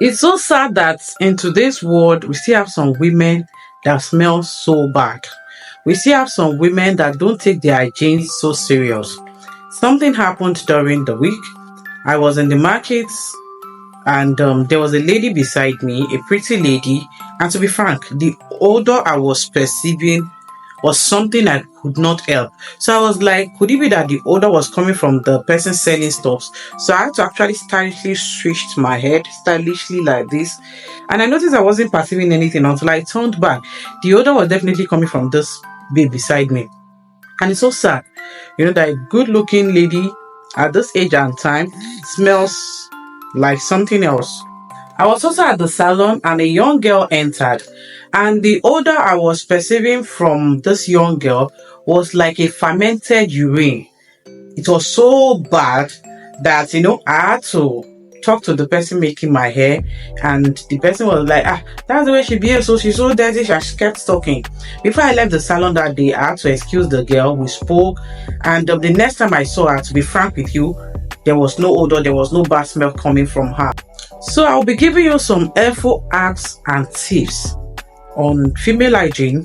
It's so sad that in today's world, we still have some women that smell so bad. We still have some women that don't take their hygiene so serious. Something happened during the week. I was in the market and there was a lady beside me, a pretty lady. And to be frank, the odor I was perceiving was something I could not help. So I was like, could it be that the odor was coming from the person selling stuffs? So I had to actually stylishly switch my head, stylishly like this. And I noticed I wasn't perceiving anything until I turned back. The odor was definitely coming from this babe beside me. And it's so sad, that a good looking lady at this age and time smells like something else. I was also at the salon and a young girl entered, and the odor I was perceiving from this young girl was like a fermented urine. It was so bad that I had to talk to the person making my hair, and the person was like, that's the way she behaves, so she's so dirty. She kept talking. Before I left the salon that day, I had to excuse the girl. We spoke, and the next time I saw her, to be frank with you, there was no odor, there was no bad smell coming from her. So I'll be giving you some helpful hacks and tips on female hygiene.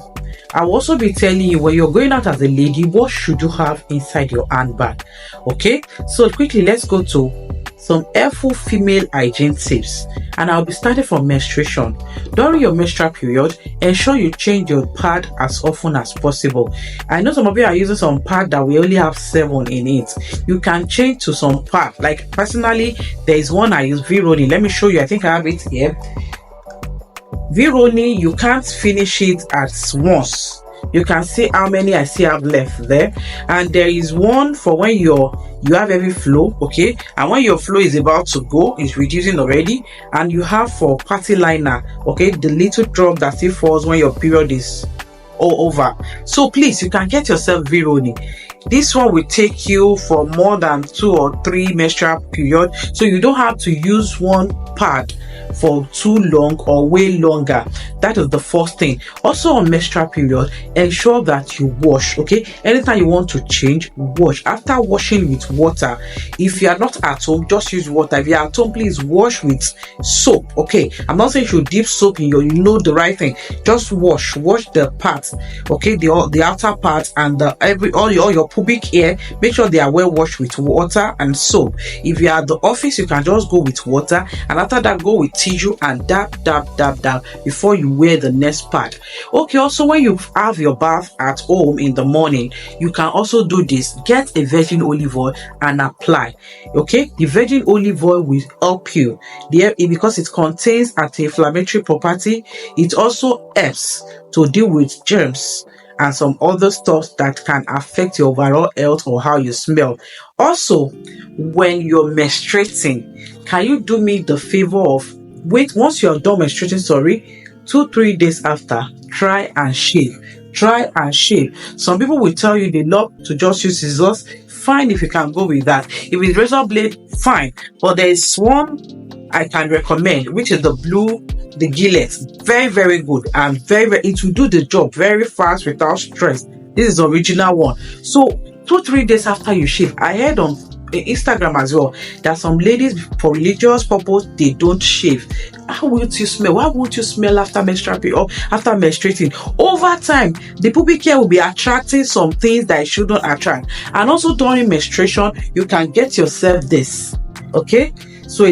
I'll also be telling you, when you're going out as a lady, what should you have inside your handbag. Okay, so quickly let's go to some helpful female hygiene tips, and I'll be starting from menstruation. During your menstrual period, ensure you change your pad as often as possible. I know some of you are using some pad that we only have 7 in it. You can change to some pad. Like personally, there is one I use, Vironi. Let me show you. I think I have it here. Vironi, you can't finish it at once. You can see how many I still have left there. And there is one for when you have heavy flow, okay, and when your flow is about to go, it's reducing already. And you have for party liner, okay, the little drop that still falls when your period is all over. So please, you can get yourself Vironi. This one will take you for more than 2 or 3 menstrual period, so you don't have to use one pad for too long or way longer. That is the first thing. Also on menstrual period, ensure that you wash. Okay, anytime you want to change, wash. After washing with water, if you are not at home, just use water. If you are at home, please wash with soap. Okay, I'm not saying you should dip soap in the right thing. Just wash the parts, okay, the outer parts and all your pubic hair. Make sure they are well washed with water and soap. If you are at the office, you can just go with water, and after that go with tissue and dab before you wear the next pad. Okay, also when you have your bath at home in the morning, you can also do this. Get a virgin olive oil and apply. Okay, the virgin olive oil will help you there because it contains anti-inflammatory property. It also helps to deal with germs and some other stuff that can affect your overall health or how you smell. Also, when you're menstruating, can you do me the favor of wait once you're done menstruating, 2-3 days after, try and shave. Some people will tell you they love to just use scissors. Fine, if you can go with that. If it's razor blade, fine. But there is one I can recommend, which is the Gillette. Very, very good, and it will do the job very fast without stress. This is the original one. So 2-3 days after you shave, I heard on Instagram as well that some ladies, for religious purpose, they don't shave. How will you smell? Why won't you smell after menstruating or after menstruating? Over time, the pubic hair will be attracting some things that it shouldn't attract. And also during menstruation, you can get yourself this. Okay, so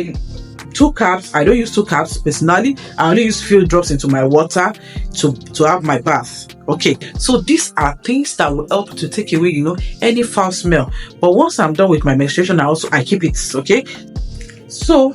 2 caps. I don't use 2 caps personally. I only use few drops into my water to have my bath. Okay, so these are things that will help to take away any foul smell. But once I'm done with my menstruation, I keep it. Okay, so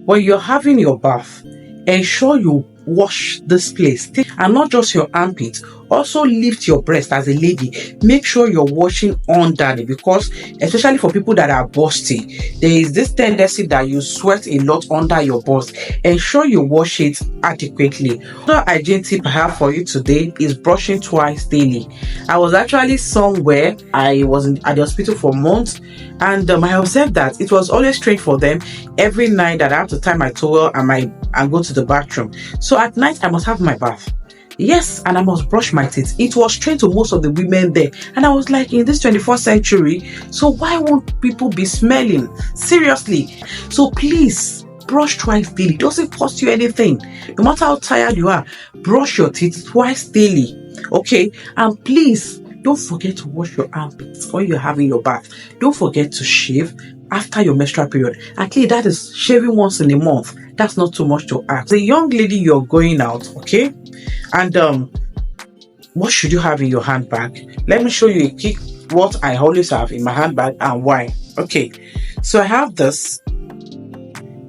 when you're having your bath, ensure you wash this place, and not just your armpit. Also lift your breast as a lady. Make sure you're washing under it, because especially for people that are busty, there is this tendency that you sweat a lot under your bust. Ensure you wash it adequately. Another hygiene tip I have for you today is brushing twice daily. I was actually somewhere, I was at the hospital for months, and I observed that it was always strange for them every night that I have to tie my towel and go to the bathroom. So at night I must have my bath. Yes, and I must brush my teeth. It was strange to most of the women there. And I was like, in this 21st century, so why won't people be smelling? Seriously. So please, brush twice daily. It doesn't cost you anything. No matter how tired you are, brush your teeth twice daily. Okay, and please don't forget to wash your armpits when you're having your bath. Don't forget to shave after your menstrual period. At least that is shaving once in a month. That's not too much to ask. The young lady, you're going out, okay, and what should you have in your handbag? Let me show you a quick what I always have in my handbag and why. Okay, so I have this.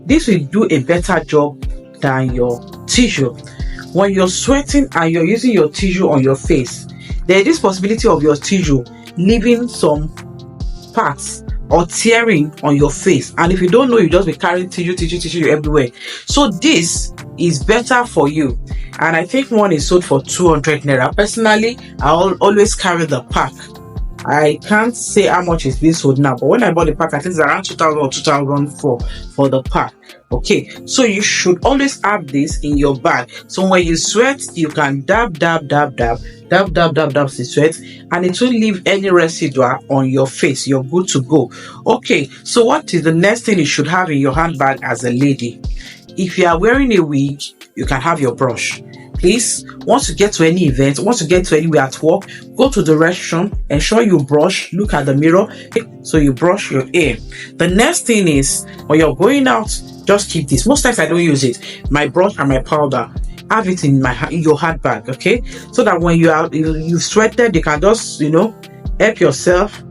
This will do a better job than your tissue. When you're sweating and you're using your tissue on your face, there is this possibility of your tissue leaving some parts or tearing on your face, and if you don't know, you just be carrying tissue everywhere. So this is better for you, and I think one is sold for 200 naira. Personally, I always carry the pack. I can't say how much is being sold now, but when I bought the pack, I think it's around 2000 or 2004 for the pack. Okay, so you should always have this in your bag. So when you sweat, you can dab the sweat, and it won't leave any residue on your face. You're good to go. Okay, so what is the next thing you should have in your handbag as a lady? If you are wearing a wig, you can have your brush. Please, once you get to any event, once you get to anywhere at work, go to the restroom, ensure you brush, look at the mirror, so you brush your hair. The next thing is, when you're going out, just keep this. Most times I don't use it. My brush and my powder, have it in your handbag, okay? So that when you've sweated, you can just, help yourself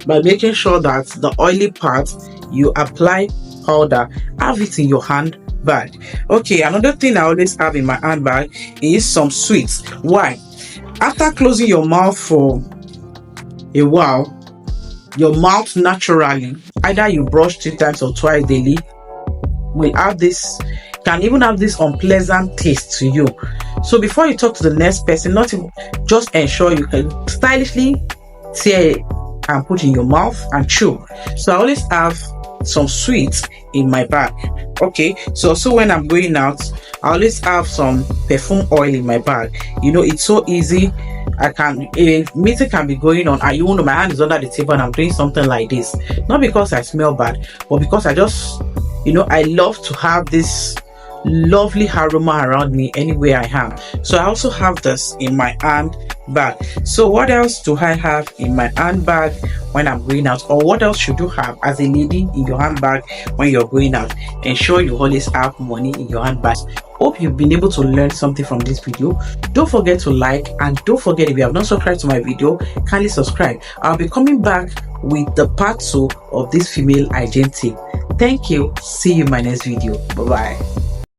by making sure that the oily part, you apply powder. Have it in your handbag. Okay, another thing I always have in my handbag is some sweets. Why? After closing your mouth for a while, your mouth naturally, either you brush 3 times or twice daily, will have this, can even have this unpleasant taste to you. So before you talk to the next person, just ensure you can stylishly tear and put in your mouth and chew. So I always have some sweets in my bag. Okay, so when I'm going out, I always have some perfume oil in my bag. It's so easy. A meeting can be going on, and you know my hand is under the table and I'm doing something like this, not because I smell bad, but because I just I love to have this lovely aroma around me anywhere I am. So I also have this in my handbag. So what else do I have in my handbag when I'm going out, or what else should you have as a lady in your handbag when you're going out? Ensure you always have money in your handbag. Hope you've been able to learn something from this video. Don't forget to like, and don't forget, if you have not subscribed to my video, kindly subscribe. I'll be coming back with the part 2 of this female hygiene tip. Thank you. See you in my next video. Bye bye.